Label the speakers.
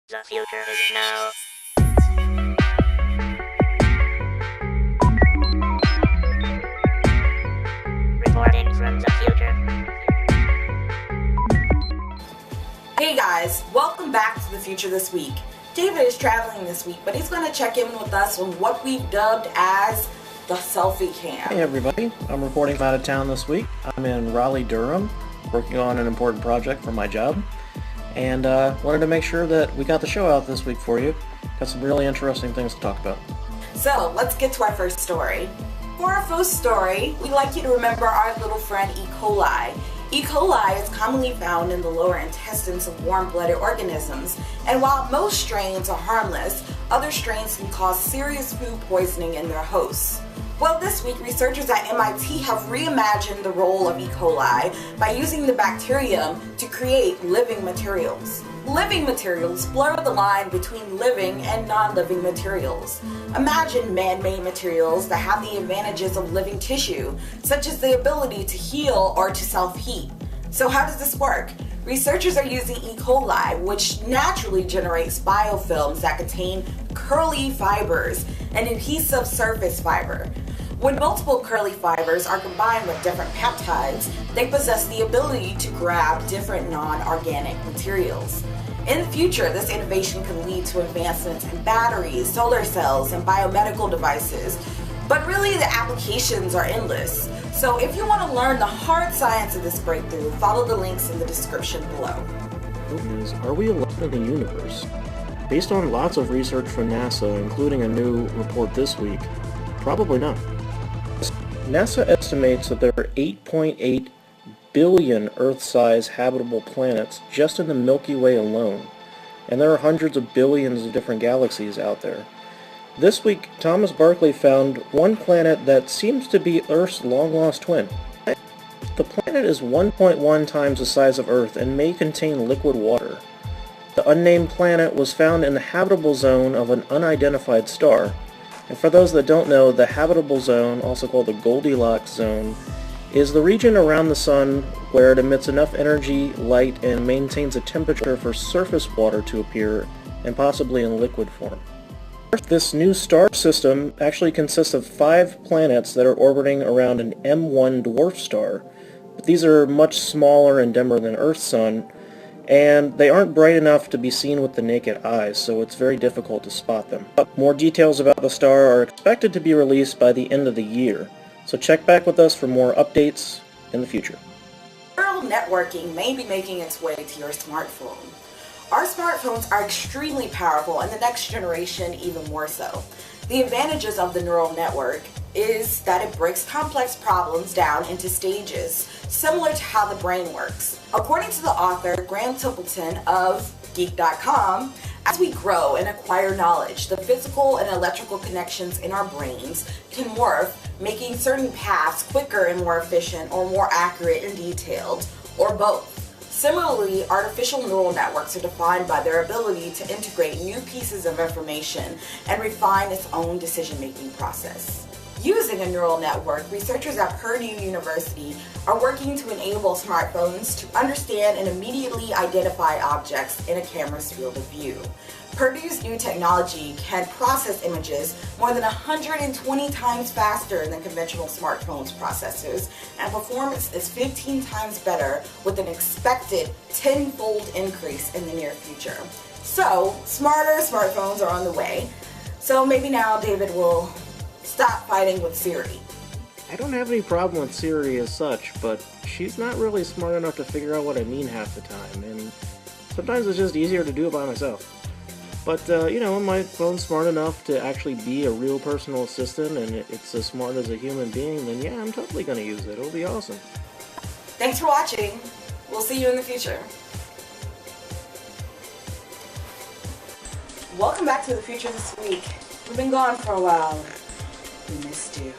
Speaker 1: The future is now. Reporting from the future.
Speaker 2: Hey guys, welcome back to the future this week. David is traveling this week, but he's going to check in with us on what we've dubbed as the selfie cam.
Speaker 3: Hey everybody, I'm reporting from out of town this week. I'm in Raleigh, Durham, working on an important project for my job, and wanted to make sure that we got the show out this week for you. Got some really interesting things to talk about.
Speaker 2: So let's get to our first story. For our first story, we'd like you to remember our little friend E. coli. E. coli is commonly found in the lower intestines of warm-blooded organisms, and while most strains are harmless, other strains can cause serious food poisoning in their hosts. Well, this week, researchers at MIT have reimagined the role of E. coli by using the bacterium to create living materials. Living materials blur the line between living and non-living materials. Imagine man-made materials that have the advantages of living tissue, such as the ability to heal or to self-heat. So how does this work? Researchers are using E. coli, which naturally generates biofilms that contain curly fibers, an adhesive surface fiber. When multiple curly fibers are combined with different peptides, they possess the ability to grab different non-organic materials. In the future, this innovation could lead to advancements in batteries, solar cells, and biomedical devices. But really, the applications are endless. So if you want to learn the hard science of this breakthrough, follow the links in the description below.
Speaker 3: Are we alone in the universe? Based on lots of research from NASA, including a new report this week, probably not. NASA estimates that there are 8.8 billion Earth-sized habitable planets just in the Milky Way alone, and there are hundreds of billions of different galaxies out there. This week, Thomas Barkley found one planet that seems to be Earth's long-lost twin. The planet is 1.1 times the size of Earth and may contain liquid water. The unnamed planet was found in the habitable zone of an unidentified star. And for those that don't know, the habitable zone, also called the Goldilocks zone, is the region around the sun where it emits enough energy, light, and maintains a temperature for surface water to appear, and possibly in liquid form. This new star system actually consists of 5 planets that are orbiting around an M1 dwarf star, but these are much smaller and dimmer than Earth's sun, and they aren't bright enough to be seen with the naked eye, so it's very difficult to spot them. More details about the star are expected to be released by the end of the year, so check back with us for more updates in the future.
Speaker 2: Neural networking may be making its way to your smartphone. Our smartphones are extremely powerful, and the next generation even more so. The advantages of the neural network is that it breaks complex problems down into stages, similar to how the brain works. According to the author, Graham Templeton of Geek.com, as we grow and acquire knowledge, the physical and electrical connections in our brains can morph, making certain paths quicker and more efficient, or more accurate and detailed, or both. Similarly, artificial neural networks are defined by their ability to integrate new pieces of information and refine its own decision-making process. Using a neural network, researchers at Purdue University are working to enable smartphones to understand and immediately identify objects in a camera's field of view. Purdue's new technology can process images more than 120 times faster than conventional smartphones processors, and performance is 15 times better with an expected 10-fold increase in the near future. So, smarter smartphones are on the way. So maybe now David will stop fighting with Siri.
Speaker 3: I don't have any problem with Siri as such, but she's not really smart enough to figure out what I mean half the time, and sometimes it's just easier to do it by myself. But, when my phone's smart enough to actually be a real personal assistant and it's as smart as a human being, then yeah, I'm totally going to use it. It'll be awesome.
Speaker 2: Thanks for watching. We'll see you in the future. Welcome back to the future this week. We've been gone for a while. We missed you.